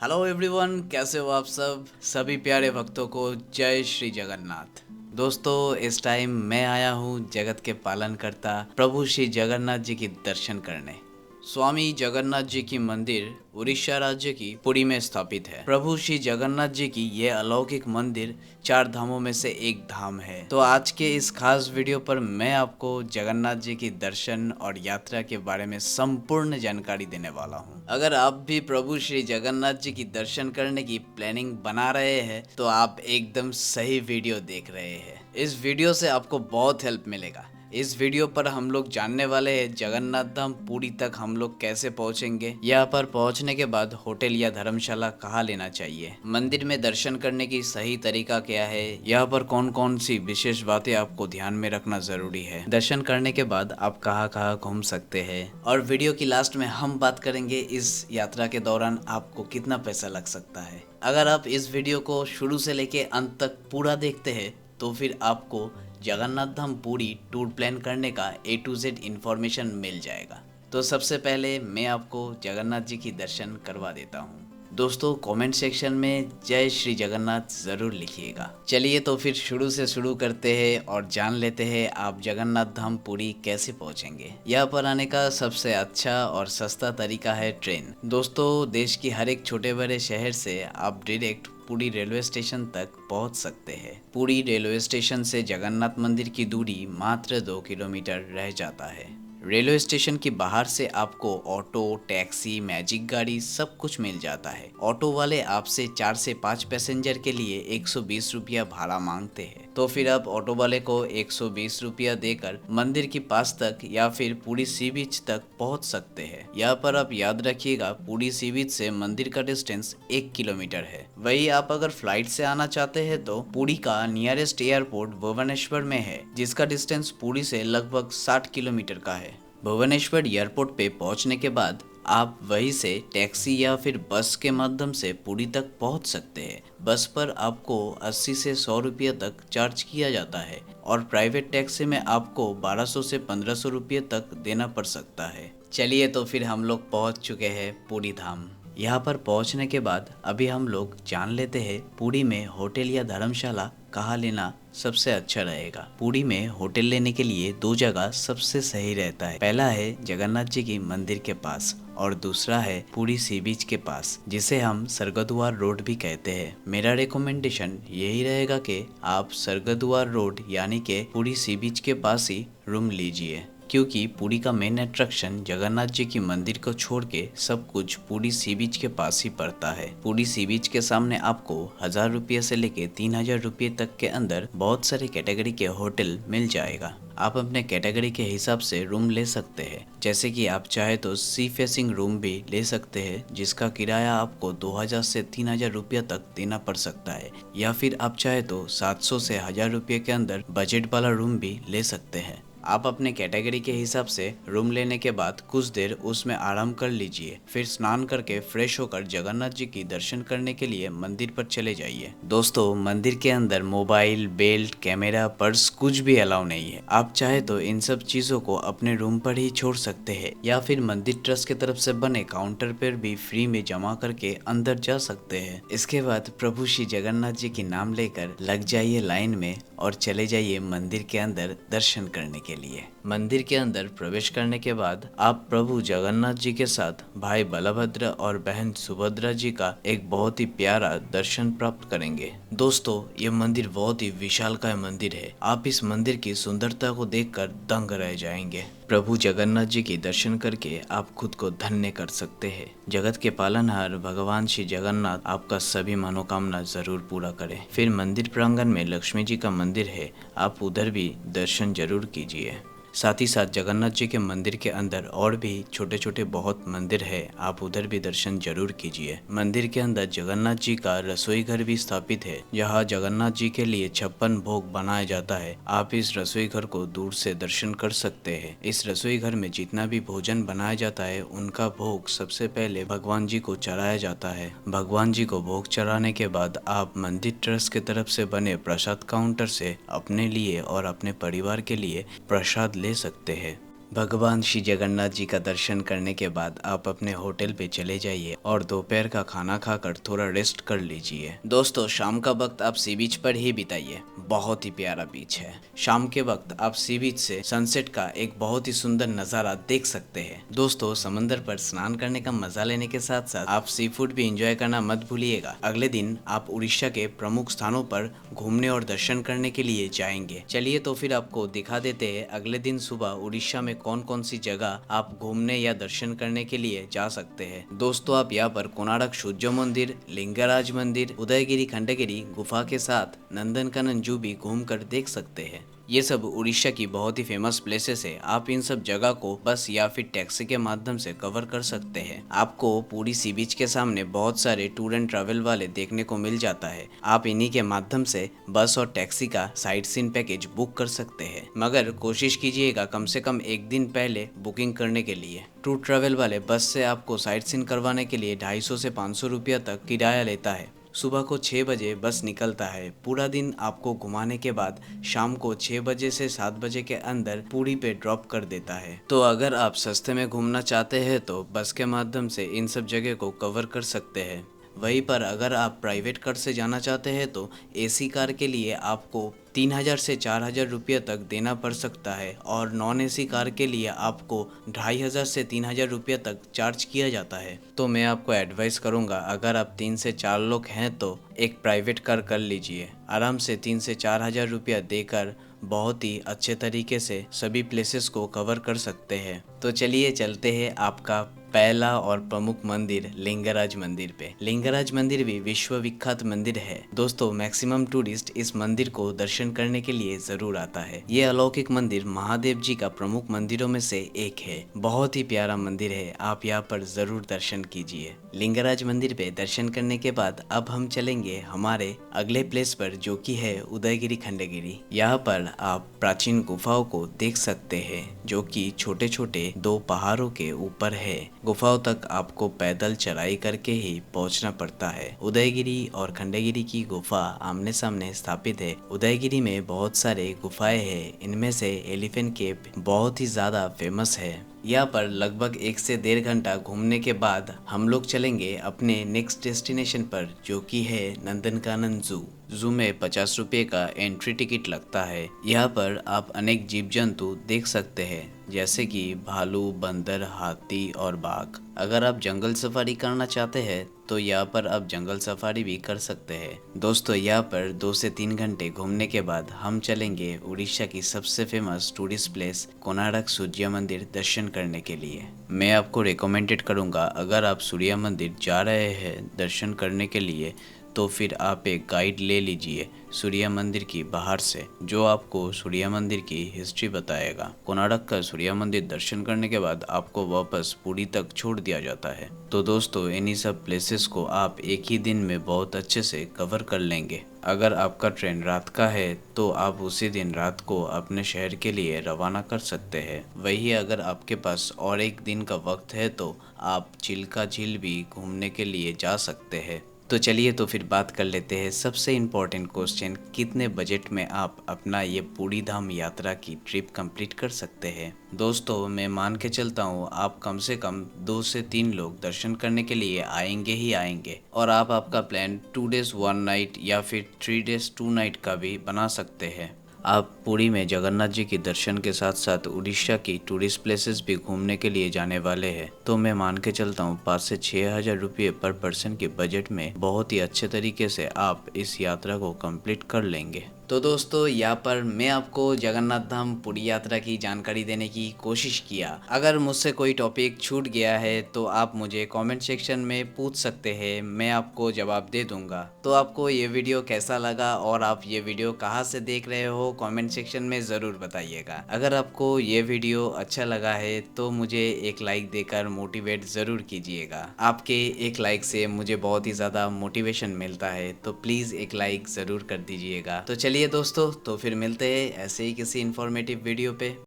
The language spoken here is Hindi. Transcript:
हेलो एवरीवन, कैसे हो आप सब सभी प्यारे भक्तों को जय श्री जगन्नाथ। दोस्तों, इस टाइम मैं आया हूँ जगत के पालनकर्ता प्रभु श्री जगन्नाथ जी की दर्शन करने। स्वामी जगन्नाथ जी की मंदिर उड़ीसा राज्य की पुरी में स्थापित है। प्रभु श्री जगन्नाथ जी की ये अलौकिक मंदिर 4 धामों में से एक धाम है। तो आज के इस खास वीडियो पर मैं आपको जगन्नाथ जी की दर्शन और यात्रा के बारे में संपूर्ण जानकारी देने वाला हूँ। अगर आप भी प्रभु श्री जगन्नाथ जी की दर्शन करने की प्लानिंग बना रहे हैं तो आप एकदम सही वीडियो देख रहे हैं। इस वीडियो से आपको बहुत हेल्प मिलेगा। इस वीडियो पर हम लोग जानने वाले हैं जगन्नाथ धाम पुरी तक हम लोग कैसे पहुंचेंगे, यहाँ पर पहुंचने के बाद होटल या धर्मशाला कहाँ लेना चाहिए, मंदिर में दर्शन करने की सही तरीका क्या है, यहाँ पर कौन कौन सी विशेष बातें आपको ध्यान में रखना जरूरी है, दर्शन करने के बाद आप कहाँ कहाँ घूम सकते हैं, और वीडियो की लास्ट में हम बात करेंगे इस यात्रा के दौरान आपको कितना पैसा लग सकता है। अगर आप इस वीडियो को शुरू से लेके अंत तक पूरा देखते हैं तो फिर आपको जगन्नाथ धाम पुरी टूर प्लान करने का A to Z इन्फॉर्मेशन मिल जाएगा। तो सबसे पहले मैं आपको जगन्नाथ जी की दर्शन करवा देता हूँ। दोस्तों, कमेंट सेक्शन में जय श्री जगन्नाथ ज़रूर लिखिएगा। चलिए तो फिर शुरू से शुरू करते हैं और जान लेते हैं आप जगन्नाथ धाम पुरी कैसे पहुँचेंगे। यहाँ पर आने का सबसे अच्छा और सस्ता तरीका है ट्रेन। दोस्तों, देश की हर एक छोटे बड़े शहर से आप डायरेक्ट पुरी रेलवे स्टेशन तक पहुंच सकते हैं। पुरी रेलवे स्टेशन से जगन्नाथ मंदिर की दूरी मात्र 2 किलोमीटर रह जाता है। रेलवे स्टेशन के बाहर से आपको ऑटो, टैक्सी, मैजिक गाड़ी सब कुछ मिल जाता है। ऑटो वाले आपसे 4 से 5 पैसेंजर के लिए 120 रुपया भाड़ा मांगते हैं। तो फिर आप ऑटो वाले को 120 रुपया देकर मंदिर के पास तक या फिर पुरी सी बीच तक पहुंच सकते हैं। यहाँ पर आप याद रखिएगा, पुरी सी बीच से मंदिर का डिस्टेंस 1 किलोमीटर है। वही आप अगर फ्लाइट से आना चाहते हैं तो पुरी का नियरेस्ट एयरपोर्ट भुवनेश्वर में है, जिसका डिस्टेंस पुरी से लगभग 60 किलोमीटर का है। भुवनेश्वर एयरपोर्ट पे पहुंचने के बाद आप वहीं से टैक्सी या फिर बस के माध्यम से पुरी तक पहुंच सकते हैं। बस पर आपको 80 से 100 रुपये तक चार्ज किया जाता है और प्राइवेट टैक्सी में आपको 1200 से 1500 रुपये तक देना पड़ सकता है। चलिए तो फिर हम लोग पहुंच चुके हैं पुरी धाम। यहाँ पर पहुँचने के बाद अभी हम लोग जान लेते हैं पुरी में होटल या धर्मशाला कहाँ लेना सबसे अच्छा रहेगा। पुरी में होटल लेने के लिए 2 जगह सबसे सही रहता है। पहला है जगन्नाथ जी की मंदिर के पास और दूसरा है पुरी सी बीच के पास, जिसे हम सरगद्वार रोड भी कहते हैं। मेरा रिकमेंडेशन यही रहेगा कि आप सरगद्वार रोड यानी के पुरी सी बीच के पास ही रूम लीजिए, क्योंकि पुरी का मेन अट्रैक्शन जगन्नाथ जी की मंदिर को छोड़ के सब कुछ पुरी सी बीच के पास ही पड़ता है। पुरी सी बीच के सामने आपको 1000 रुपये से लेके 3000 रुपये तक के अंदर बहुत सारे कैटेगरी के होटल मिल जाएगा। आप अपने कैटेगरी के हिसाब से रूम ले सकते हैं। जैसे कि आप चाहे तो सी फेसिंग रूम भी ले सकते हैं, जिसका किराया आपको 2000 से 3000 रुपया तक देना पड़ सकता है, या फिर आप चाहे तो 700 से 1000 रुपये के अंदर बजट वाला रूम भी ले सकते हैं। आप अपने कैटेगरी के हिसाब से रूम लेने के बाद कुछ देर उसमें आराम कर लीजिए, फिर स्नान करके फ्रेश होकर जगन्नाथ जी की दर्शन करने के लिए मंदिर पर चले जाइए। दोस्तों, मंदिर के अंदर मोबाइल, बेल्ट, कैमरा, पर्स कुछ भी अलाउ नहीं है। आप चाहे तो इन सब चीजों को अपने रूम पर ही छोड़ सकते हैं, या फिर मंदिर ट्रस्ट की तरफ से बने काउंटर पर भी फ्री में जमा करके अंदर जा सकते हैं। इसके बाद प्रभु श्री जगन्नाथ जी की नाम लेकर लग जाइए लाइन में और चले जाइए मंदिर के अंदर दर्शन करने के लिए। मंदिर के अंदर प्रवेश करने के बाद आप प्रभु जगन्नाथ जी के साथ भाई बलभद्र और बहन सुभद्रा जी का एक बहुत ही प्यारा दर्शन प्राप्त करेंगे। दोस्तों, ये मंदिर बहुत ही विशालकाय मंदिर है। आप इस मंदिर की सुंदरता को देखकर दंग रह जाएंगे। प्रभु जगन्नाथ जी के दर्शन करके आप खुद को धन्य कर सकते हैं। जगत के पालनहार भगवान श्री जगन्नाथ आपका सभी मनोकामना जरूर पूरा करें। फिर मंदिर प्रांगण में लक्ष्मी जी का मंदिर है, आप उधर भी दर्शन जरूर कीजिए। साथ ही साथ जगन्नाथ जी के मंदिर के अंदर और भी छोटे छोटे बहुत मंदिर है, आप उधर भी दर्शन जरूर कीजिए। मंदिर के अंदर जगन्नाथ जी का रसोई घर भी स्थापित है, जहाँ जगन्नाथ जी के लिए 56 भोग बनाया जाता है। आप इस रसोई घर को दूर से दर्शन कर सकते हैं। इस रसोई घर में जितना भी भोजन बनाया जाता है, उनका भोग सबसे पहले भगवान जी को चढ़ाया जाता है। भगवान जी को भोग चढ़ाने के बाद आप मंदिर ट्रस्ट की तरफ से बने प्रसाद काउंटर से अपने लिए और अपने परिवार के लिए प्रसाद ले सकते हैं। भगवान श्री जगन्नाथ जी का दर्शन करने के बाद आप अपने होटल पे चले जाइए और दोपहर का खाना खाकर थोड़ा रेस्ट कर लीजिए। दोस्तों, शाम का वक्त आप सी बीच पर ही बिताइए। बहुत ही प्यारा बीच है। शाम के वक्त आप सी बीच से सनसेट का एक बहुत ही सुंदर नज़ारा देख सकते हैं। दोस्तों, समंदर पर स्नान करने का मजा लेने के साथ साथ आप सी फूड भी एंजॉय करना मत भूलिएगा। अगले दिन आप उड़ीसा के प्रमुख स्थानों पर घूमने और दर्शन करने के लिए जाएंगे। चलिए तो फिर आपको दिखा देते हैं अगले दिन सुबह उड़ीसा में कौन कौन सी जगह आप घूमने या दर्शन करने के लिए जा सकते हैं। दोस्तों, आप यहाँ पर कोणार्क सूर्य मंदिर, लिंगराज मंदिर, उदयगिरी खंडगिरी गुफा के साथ नंदनकानन जू भी घूम कर देख सकते हैं। ये सब उड़ीसा की बहुत ही फेमस प्लेसेस है। आप इन सब जगह को बस या फिर टैक्सी के माध्यम से कवर कर सकते हैं। आपको पूरी सी बीच के सामने बहुत सारे टूर एंड ट्रैवल वाले देखने को मिल जाता है। आप इन्हीं के माध्यम से बस और टैक्सी का साइट सीन पैकेज बुक कर सकते हैं, मगर कोशिश कीजिएगा कम से कम एक दिन पहले बुकिंग करने के लिए। टूर ट्रैवल वाले बस से आपको साइट सीन करवाने के लिए 250 से 500 रुपया तक किराया लेता है। सुबह को 6 बजे बस निकलता है। पूरा दिन आपको घुमाने के बाद शाम को 6 बजे से 7 बजे के अंदर पुरी पे ड्रॉप कर देता है। तो अगर आप सस्ते में घूमना चाहते हैं तो बस के माध्यम से इन सब जगह को कवर कर सकते हैं। वहीं पर अगर आप प्राइवेट कार से जाना चाहते हैं तो एसी कार के लिए आपको 3000 से 4000 रुपये तक देना पड़ सकता है और नॉन एसी कार के लिए आपको 2500 से 3000 रुपये तक चार्ज किया जाता है। तो मैं आपको एडवाइस करूंगा, अगर आप 3 से 4 लोग हैं तो एक प्राइवेट कार कर लीजिए। आराम से 3 से 4000 रुपया देकर बहुत ही अच्छे तरीके से सभी प्लेसेस को कवर कर सकते हैं। तो चलिए चलते हैं आपका पहला और प्रमुख मंदिर लिंगराज मंदिर पे। लिंगराज मंदिर भी विश्व विख्यात मंदिर है। दोस्तों, मैक्सिमम टूरिस्ट इस मंदिर को दर्शन करने के लिए जरूर आता है। ये अलौकिक मंदिर महादेव जी का प्रमुख मंदिरों में से एक है। बहुत ही प्यारा मंदिर है, आप यहाँ पर जरूर दर्शन कीजिए। लिंगराज मंदिर पे दर्शन करने के बाद अब हम चलेंगे हमारे अगले प्लेस पर, जो कि है उदयगिरी खंडगिरी। यहाँ पर आप प्राचीन गुफाओं को देख सकते हैं, जो कि छोटे छोटे 2 पहाड़ों के ऊपर है। गुफाओं तक आपको पैदल चढ़ाई करके ही पहुंचना पड़ता है। उदयगिरी और खंडगिरी की गुफा आमने सामने स्थापित है। उदयगिरी में बहुत सारे गुफाएं हैं, इनमें से एलिफेंट केव बहुत ही ज्यादा फेमस है। यहाँ पर लगभग 1 से 1.5 घंटा घूमने के बाद हम लोग चलेंगे अपने नेक्स्ट डेस्टिनेशन पर, जो कि है नंदनकानन जू। जू में 50 रुपये का एंट्री टिकट लगता है। यहाँ पर आप अनेक जीव जंतु देख सकते हैं, जैसे कि भालू, बंदर, हाथी और बाघ। अगर आप जंगल सफारी करना चाहते हैं तो यहाँ पर आप जंगल सफारी भी कर सकते हैं। दोस्तों, यहाँ पर 2 से 3 घंटे घूमने के बाद हम चलेंगे उड़ीसा की सबसे फेमस टूरिस्ट प्लेस कोणार्क सूर्य मंदिर दर्शन करने के लिए। मैं आपको रिकमेंडेड करूँगा, अगर आप सूर्य मंदिर जा रहे हैं दर्शन करने के लिए तो फिर आप एक गाइड ले लीजिए सूर्य मंदिर की बाहर से, जो आपको सूर्य मंदिर की हिस्ट्री बताएगा। कोणार्क का सूर्य मंदिर दर्शन करने के बाद आपको वापस पुरी तक छोड़ दिया जाता है। तो दोस्तों, इन्हीं सब प्लेसेस को आप एक ही दिन में बहुत अच्छे से कवर कर लेंगे। अगर आपका ट्रेन रात का है तो आप उसी दिन रात को अपने शहर के लिए रवाना कर सकते हैं। वही अगर आपके पास और एक दिन का वक्त है तो आप चिल्का झील भी घूमने के लिए जा सकते हैं। तो चलिए तो फिर बात कर लेते हैं सबसे इम्पोर्टेंट क्वेश्चन, कितने बजट में आप अपना ये पूरी धाम यात्रा की ट्रिप कंप्लीट कर सकते हैं। दोस्तों, मैं मान के चलता हूँ आप कम से कम 2 से 3 लोग दर्शन करने के लिए आएंगे ही आएंगे, और आप आपका प्लान 2 डेज 1 नाइट या फिर 3 डेज 2 नाइट का भी बना सकते हैं। आप पुरी में जगन्नाथ जी के दर्शन के साथ साथ उड़ीसा की टूरिस्ट प्लेसेस भी घूमने के लिए जाने वाले हैं। तो मैं मान के चलता हूँ 5 से 6 हजार रुपये पर पर्सन के बजट में बहुत ही अच्छे तरीके से आप इस यात्रा को कंप्लीट कर लेंगे। तो दोस्तों, यहाँ पर मैं आपको जगन्नाथ धाम पुरी यात्रा की जानकारी देने की कोशिश किया। अगर मुझसे कोई टॉपिक छूट गया है तो आप मुझे कमेंट सेक्शन में पूछ सकते हैं, मैं आपको जवाब दे दूंगा। तो आपको ये वीडियो कैसा लगा और आप ये वीडियो कहाँ से देख रहे हो, कमेंट सेक्शन में ज़रूर बताइएगा। अगर आपको ये वीडियो अच्छा लगा है तो मुझे एक लाइक देकर मोटिवेट ज़रूर कीजिएगा। आपके एक लाइक से मुझे बहुत ही ज़्यादा मोटिवेशन मिलता है, तो प्लीज़ एक लाइक ज़रूर कर दीजिएगा। तो चलिए दोस्तों, तो फिर मिलते हैं ऐसे ही किसी इन्फॉर्मेटिव वीडियो पे।